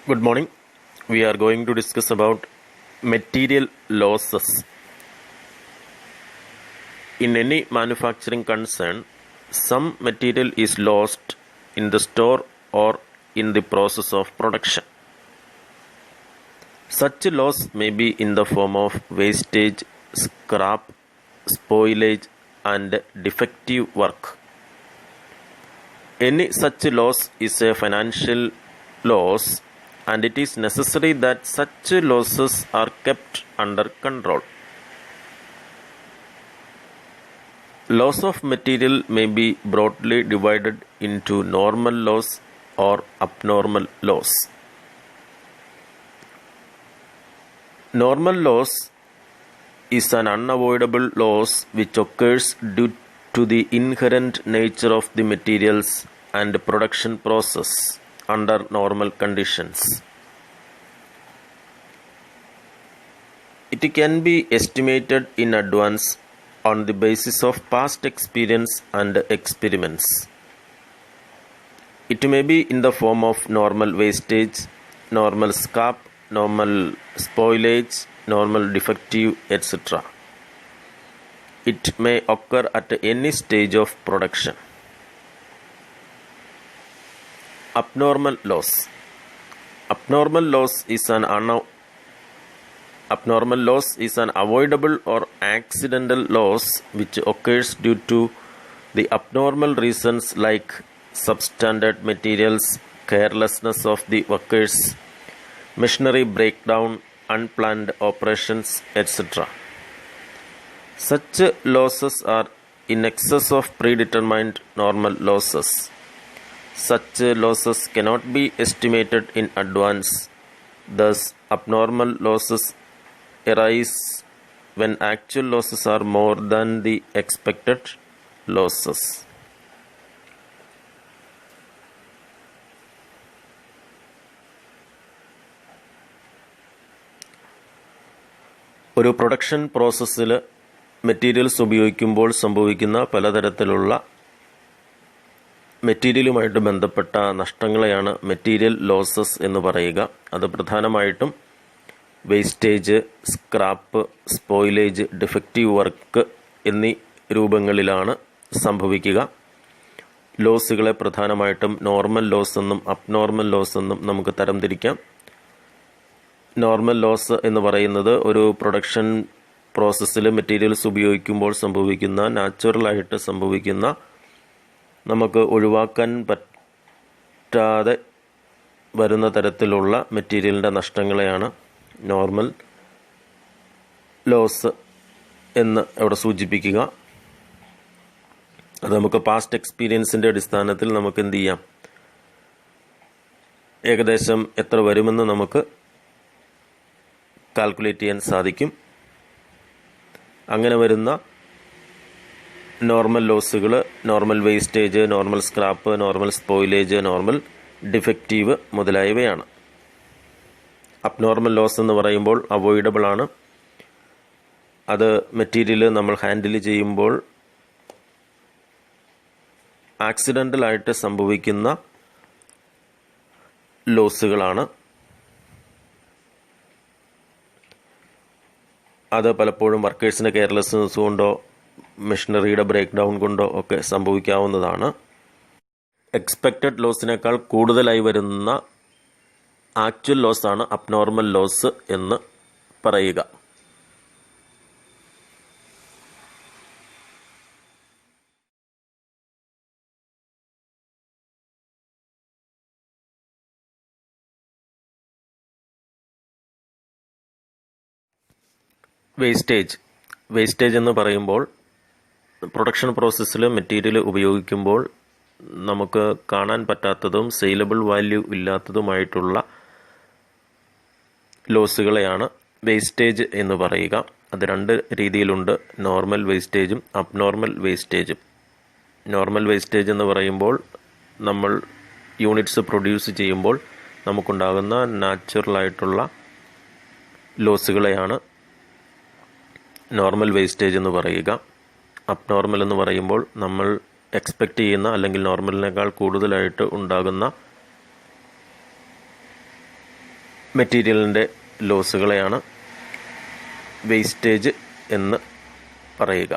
Good morning. We are going to discuss about material losses. In any manufacturing concern, some material is lost in the store or in the process of production. Such loss may be in the form of wastage, scrap, spoilage, and defective work. Any such loss is a financial loss, and it is necessary that such losses are kept under control. Loss of material may be broadly divided into normal loss or abnormal loss. Normal loss is an unavoidable loss which occurs due to the inherent nature of the materials and production process under normal conditions. It can be estimated in advance on the basis of past experience and experiments. It may be in the form of normal wastage, normal scrap, normal spoilage, normal defective, etc. It may occur at any stage of production. Abnormal loss. Abnormal loss is an avoidable or accidental loss which occurs due to the abnormal reasons like substandard materials, carelessness of the workers, machinery breakdown, unplanned operations, etc. Such losses are in excess of predetermined normal losses. Such losses cannot be estimated in advance. Thus, abnormal losses arise when actual losses are more than the expected losses. ഒരു production പ്രോസസ്സിൽ materials ഉപയോഗിക്കുമ്പോൾ സംഭവിക്കുന്ന പലതരത്തിലുള്ള മെറ്റീരിയലുമായിട്ട് ബന്ധപ്പെട്ട നഷ്ടങ്ങളെയാണ് material losses എന്ന് പറയുക. അത് പ്രധാനമായിട്ടും wastage, scrap, spoilage, defective work എന്നീ രൂപങ്ങളിലാണ് സംഭവിക്കുക. ലോസുകളെ പ്രധാനമായിട്ടും നോർമൽ ലോസ് എന്നും അബ്നോർമൽ ലോസ് എന്നും നമുക്ക് തരംതിരിക്കാം. നോർമൽ ലോസ് എന്ന് പറയുന്നത് ഒരു പ്രൊഡക്ഷൻ പ്രോസസ്സിൽ മെറ്റീരിയൽസ് ഉപയോഗിക്കുമ്പോൾ സംഭവിക്കുന്ന നാച്ചുറലായിട്ട് സംഭവിക്കുന്ന നമുക്ക് ഒഴിവാക്കാൻ പറ്റാതെ വരുന്ന തരത്തിലുള്ള മെറ്റീരിയലിൻ്റെ നഷ്ടങ്ങളെയാണ് നോർമൽ ലോസ് എന്ന് അവിടെ സൂചിപ്പിക്കുക. അത് നമുക്ക് പാസ്റ്റ് എക്സ്പീരിയൻസിൻ്റെ അടിസ്ഥാനത്തിൽ നമുക്ക് എന്ത് ചെയ്യാം, ഏകദേശം എത്ര വരുമെന്ന് നമുക്ക് കാൽക്കുലേറ്റ് ചെയ്യാൻ സാധിക്കും. അങ്ങനെ വരുന്ന നോർമൽ ലോസുകൾ normal wastage, normal scrap, normal spoilage, normal defective മുതലായവയാണ്. അബ്നോർമൽ ലോസ് എന്ന് പറയുമ്പോൾ അവോയ്ഡബിൾ ആണ്. അത് മെറ്റീരിയൽ നമ്മൾ ഹാൻഡിൽ ചെയ്യുമ്പോൾ ആക്സിഡൻ്റലായിട്ട് സംഭവിക്കുന്ന ലോസുകളാണ്. അത് പലപ്പോഴും വർക്കേഴ്സിൻ്റെ കെയർലെസ്നെസ് കൊണ്ടോ മെഷീനറിയുടെ ബ്രേക്ക് ഡൗൺ കൊണ്ടോ ഒക്കെ സംഭവിക്കാവുന്നതാണ്. എക്സ്പെക്റ്റഡ് ലോസിനേക്കാൾ കൂടുതലായി വരുന്ന ആക്ച്വൽ ലോസാണ് അബ്നോർമൽ ലോസ് എന്ന് പറയുക. വേസ്റ്റേജ് എന്ന് പറയുമ്പോൾ പ്രൊഡക്ഷൻ പ്രോസസ്സിൽ മെറ്റീരിയൽ ഉപയോഗിക്കുമ്പോൾ നമുക്ക് കാണാൻ പറ്റാത്തതും സെയിലബിൾ വാല്യൂ ഇല്ലാത്തതുമായിട്ടുള്ള ലോസുകളെയാണ് വേസ്റ്റേജ് എന്ന് പറയുക. അത് രണ്ട് രീതിയിലുണ്ട്, നോർമൽ വേസ്റ്റേജും അബ്നോർമൽ വേസ്റ്റേജും. നോർമൽ വേസ്റ്റേജ് എന്ന് പറയുമ്പോൾ നമ്മൾ യൂണിറ്റ്സ് പ്രൊഡ്യൂസ് ചെയ്യുമ്പോൾ നമുക്കുണ്ടാകുന്ന നാച്ചുറലായിട്ടുള്ള ലോസുകളെയാണ് നോർമൽ വേസ്റ്റേജ് എന്ന് പറയുക. അബ്നോർമൽ എന്ന് പറയുമ്പോൾ നമ്മൾ എക്സ്പെക്റ്റ് ചെയ്യുന്ന അല്ലെങ്കിൽ നോർമലിനേക്കാൾ കൂടുതലായിട്ട് ഉണ്ടാകുന്ന മെറ്റീരിയലിൻ്റെ ലോസുകളെയാണ് വേസ്റ്റേജ് എന്ന് പറയുക.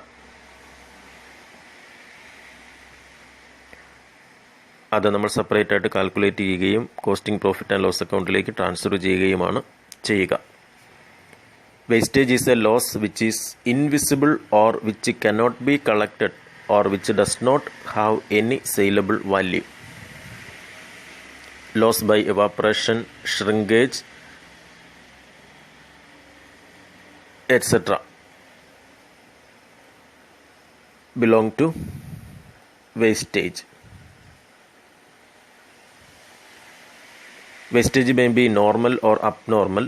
അത് നമ്മൾ സെപ്പറേറ്റ് ആയിട്ട് കാൽക്കുലേറ്റ് ചെയ്യുകയും കോസ്റ്റിംഗ് പ്രോഫിറ്റ് ആൻഡ് ലോസ് അക്കൗണ്ടിലേക്ക് ട്രാൻസ്ഫർ ചെയ്യുകയുമാണ് ചെയ്യുക. Wastage is a loss which is invisible or which cannot be collected or which does not have any saleable value. Loss by evaporation, shrinkage, etc. belong to wastage. Wastage may be normal or abnormal.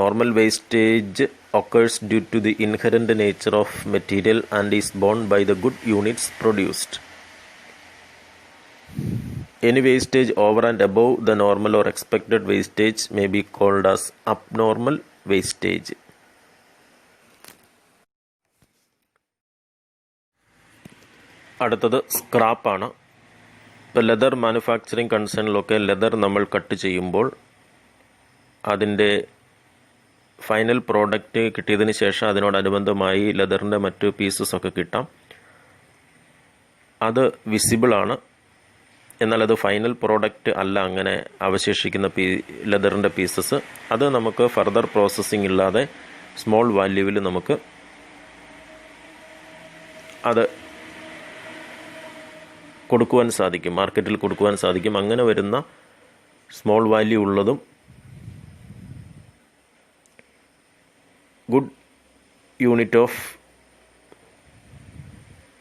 Normal wastage occurs due to the inherent nature of material and is borne by the good units produced. Any wastage over and above the normal or expected wastage may be called as abnormal wastage. അടുത്തത് സ്ക്രാപ്പാണ്. ഇപ്പോൾ leather manufacturing കൺസേണിലൊക്കെ leather നമ്മൾ cut ചെയ്യുമ്പോൾ അതിൻ്റെ final product കിട്ടിയതിന് ശേഷം അതിനോടനുബന്ധമായി ലെതറിൻ്റെ മറ്റ് pieces ഒക്കെ കിട്ടാം. അത് വിസിബിളാണ്, എന്നാൽ അത് ഫൈനൽ പ്രോഡക്റ്റ് അല്ല. അങ്ങനെ അവശേഷിക്കുന്ന ലെതറിൻ്റെ പീസസ് അത് നമുക്ക് ഫർദർ പ്രോസസ്സിങ് ഇല്ലാതെ സ്മോൾ വാല്യൂവിൽ നമുക്ക് അത് കൊടുക്കുവാൻ സാധിക്കും, മാർക്കറ്റിൽ കൊടുക്കുവാൻ സാധിക്കും. അങ്ങനെ വരുന്ന സ്മോൾ വാല്യൂ ഉള്ളതും ഗുഡ് യൂണിറ്റ് ഓഫ്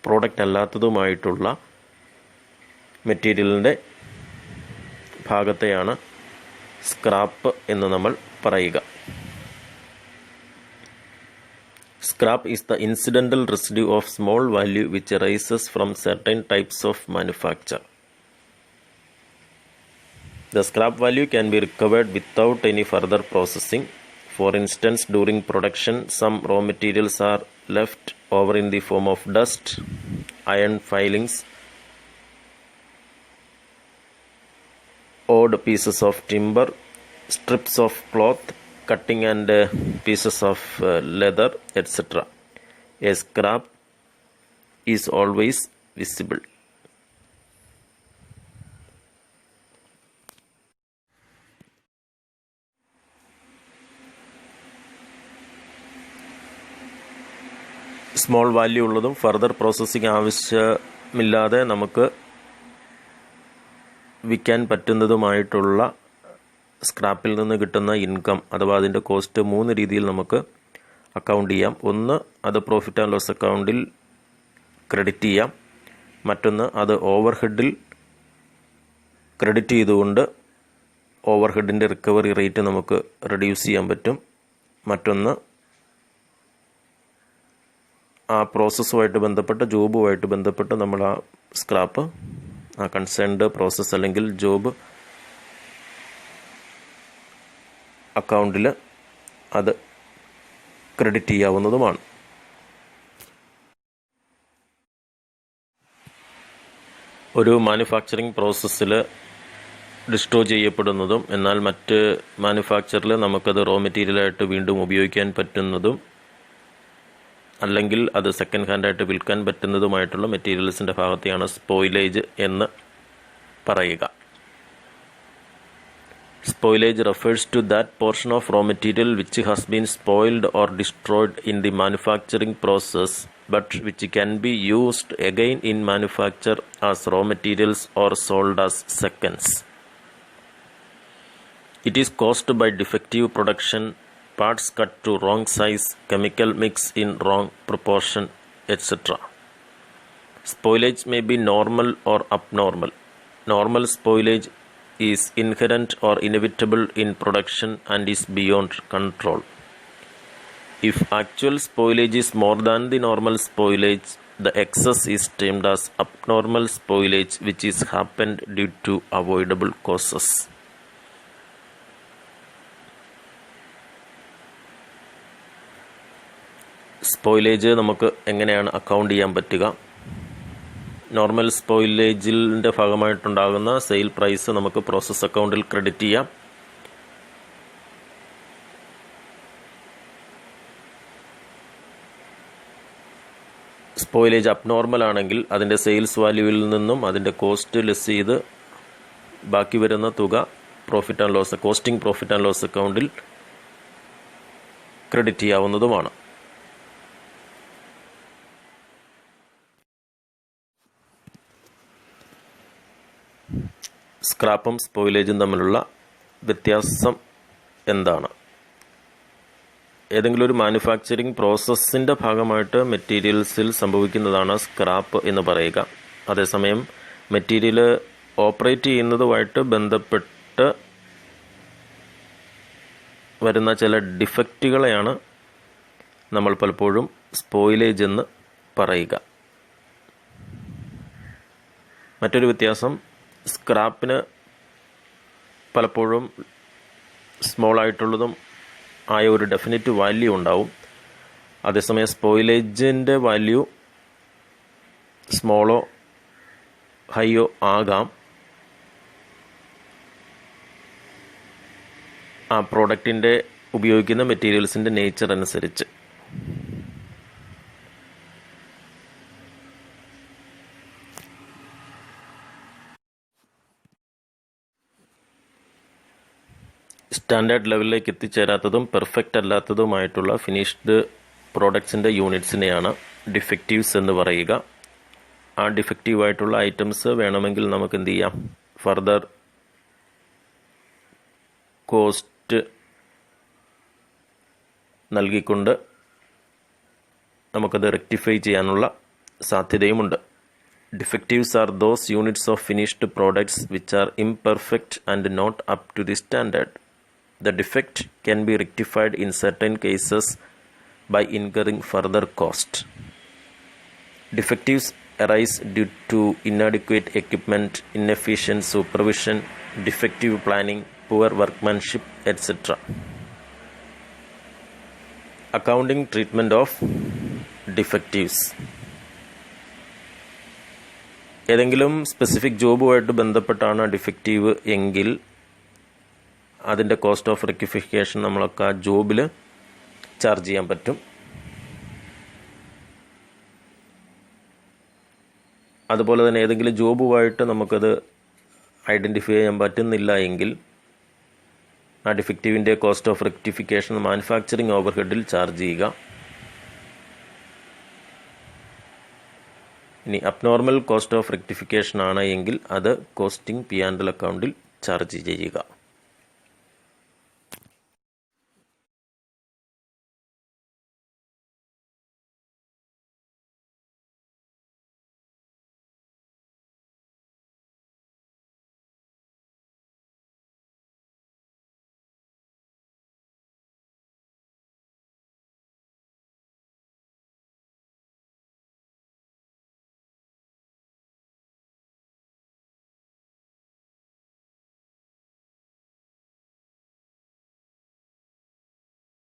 പ്രോഡക്റ്റ് അല്ലാത്തതുമായിട്ടുള്ള മെറ്റീരിയലിൻ്റെ ഭാഗത്തെയാണ് സ്ക്രാപ്പ് എന്ന് നമ്മൾ പറയുക. Scrap is the incidental residue of small value which arises from certain types of manufacture. The scrap value can be recovered without any further processing. For instance, during production, some raw materials are left over in the form of dust, iron filings, odd pieces of timber, strips of cloth, cutting and pieces of leather, etc. A scrap is always visible. Small value ഉള്ളതും further processing ആവശ്യമില്ലാതെ നമുക്ക് വിൽക്കാൻ പറ്റുന്നതുമായിട്ടുള്ള സ്ക്രാപ്പിൽ നിന്ന് കിട്ടുന്ന income അഥവാ അതിൻ്റെ cost 3 രീതിയിൽ നമുക്ക് അക്കൗണ്ട് ചെയ്യാം. ഒന്ന്, അത് പ്രോഫിറ്റ് ആൻഡ് ലോസ് അക്കൗണ്ടിൽ ക്രെഡിറ്റ് ചെയ്യാം. മറ്റൊന്ന്, അത് ഓവർഹെഡിൽ ക്രെഡിറ്റ് ചെയ്തുകൊണ്ട് ഓവർഹെഡിൻ്റെ റിക്കവറി റേറ്റ് നമുക്ക് റെഡ്യൂസ് ചെയ്യാൻ പറ്റും. മറ്റൊന്ന്, ആ പ്രോസസ്സുമായിട്ട് ബന്ധപ്പെട്ട ജോബുമായിട്ട് ബന്ധപ്പെട്ട് നമ്മൾ ആ സ്ക്രാപ്പ് ആ കൺസേൺഡ് പ്രോസസ്സ് അല്ലെങ്കിൽ ജോബ് അക്കൗണ്ടിൽ അത് ക്രെഡിറ്റ് ചെയ്യാവുന്നതുമാണ്. ഒരു മാനുഫാക്ചറിങ് പ്രോസസ്സിൽ ഡിസ്ട്രോ ചെയ്യപ്പെടുന്നതും എന്നാൽ മറ്റ് മാനുഫാക്ചറിൽ നമുക്കത് റോ മെറ്റീരിയലായിട്ട് വീണ്ടും ഉപയോഗിക്കാൻ പറ്റുന്നതും അല്ലെങ്കിൽ അത് സെക്കൻഡ് ഹാൻഡായിട്ട് വിൽക്കാൻ പറ്റുന്നതുമായിട്ടുള്ള മെറ്റീരിയൽസിൻ്റെ ഭാഗത്തെയാണ് സ്പോയിലേജ് എന്ന് പറയുക. Spoilage refers to that portion of raw material which has been spoiled or destroyed in the manufacturing process but which can be used again in manufacture as raw materials or sold as seconds. It is caused by defective production, parts cut to wrong size, chemical mix in wrong proportion, etc. Spoilage may be normal or abnormal. Normal spoilage is inherent or inevitable in production and is beyond control. If actual spoilage is more than the normal spoilage, the excess is termed as abnormal spoilage, which is happened due to avoidable causes. Spoilage നമുക്ക് എങ്ങനെയാണ് account ചെയ്യാൻ പറ്റുക? Normal സ്പോയിലേജിൻ്റെ ഭാഗമായിട്ടുണ്ടാകുന്ന sale price നമുക്ക് process അക്കൗണ്ടിൽ credit ചെയ്യാം. Spoilage abnormal ആണെങ്കിൽ അതിൻ്റെ sales വാല്യൂവിൽ നിന്നും അതിൻ്റെ കോസ്റ്റ് ലെസ് ചെയ്ത് ബാക്കി വരുന്ന തുക profit and loss costing profit and loss അക്കൗണ്ടിൽ ക്രെഡിറ്റ് ചെയ്യാവുന്നതുമാണ്. സ്ക്രാപ്പും സ്പോയിലേജും തമ്മിലുള്ള വ്യത്യാസം എന്താണ്? ഏതെങ്കിലും ഒരു മാനുഫാക്ചറിങ് പ്രോസസ്സിൻ്റെ ഭാഗമായിട്ട് മെറ്റീരിയൽസിൽ സംഭവിക്കുന്നതാണ് സ്ക്രാപ്പ് എന്ന് പറയുക. അതേസമയം മെറ്റീരിയൽ ഓപ്പറേറ്റ് ചെയ്യുന്നതുമായിട്ട് ബന്ധപ്പെട്ട് വരുന്ന ചില ഡിഫക്റ്റുകളെയാണ് നമ്മൾ പലപ്പോഴും സ്പോയിലേജ് എന്ന് പറയുക. മറ്റൊരു വ്യത്യാസം, സ്ക്രാപ്പിന് പലപ്പോഴും സ്മോൾ ആയിട്ടുള്ളതും ആയ ഒരു ഡെഫിനിറ്റ് വാല്യൂ ഉണ്ടാവും. അതേസമയം സ്പോയിലേജിൻ്റെ വാല്യൂ സ്മോളോ ഹൈയോ ആകാം, ആ പ്രോഡക്റ്റിൻ്റെ ഉപയോഗിക്കുന്ന മെറ്റീരിയൽസിൻ്റെ നേച്ചർ അനുസരിച്ച്. സ്റ്റാൻഡേർഡ് ലെവലിലേക്ക് എത്തിച്ചേരാത്തതും പെർഫെക്റ്റ് അല്ലാത്തതുമായിട്ടുള്ള ഫിനിഷ്ഡ് പ്രോഡക്ട്സിൻ്റെ യൂണിറ്റ്സിനെയാണ് ഡിഫക്റ്റീവ്സ് എന്ന് പറയുക. ആ ഡിഫക്റ്റീവായിട്ടുള്ള ഐറ്റംസ് വേണമെങ്കിൽ നമുക്ക് എന്ത് ചെയ്യാം, ഫർദർ കോസ്റ്റ് നൽകിക്കൊണ്ട് നമുക്കത് റെക്ടിഫൈ ചെയ്യാനുള്ള സാധ്യതയുമുണ്ട്. Defectives are those units of finished products which are imperfect and not up to the standard. The defect can be rectified in certain cases by incurring further cost. Defectives arise due to inadequate equipment, inefficient supervision, defective planning, poor workmanship, etc. Accounting treatment of defectives. ഏതെങ്കിലും specific ജോബുമായിട്ട് ബന്ധപ്പെട്ടാണ് defective എങ്കിൽ അതിൻ്റെ cost of rectification നമ്മളൊക്കെ ആ ജോബിൽ charge ചെയ്യാൻ പറ്റും. അതുപോലെ തന്നെ ഏതെങ്കിലും ജോബുമായിട്ട് നമുക്കത് ഐഡൻറ്റിഫൈ ചെയ്യാൻ പറ്റുന്നില്ല എങ്കിൽ ആ ഡിഫക്റ്റീവിൻ്റെ കോസ്റ്റ് ഓഫ് റെക്ടിഫിക്കേഷൻ മാനുഫാക്ചറിങ് ഓവർഹെഡിൽ ചാർജ് ചെയ്യുക. ഇനി അബ്നോർമൽ കോസ്റ്റ് ഓഫ് റെക്ടിഫിക്കേഷൻ ആണ് എങ്കിൽ അത് കോസ്റ്റിംഗ് P&L അക്കൗണ്ടിൽ ചാർജ് ചെയ്യുക.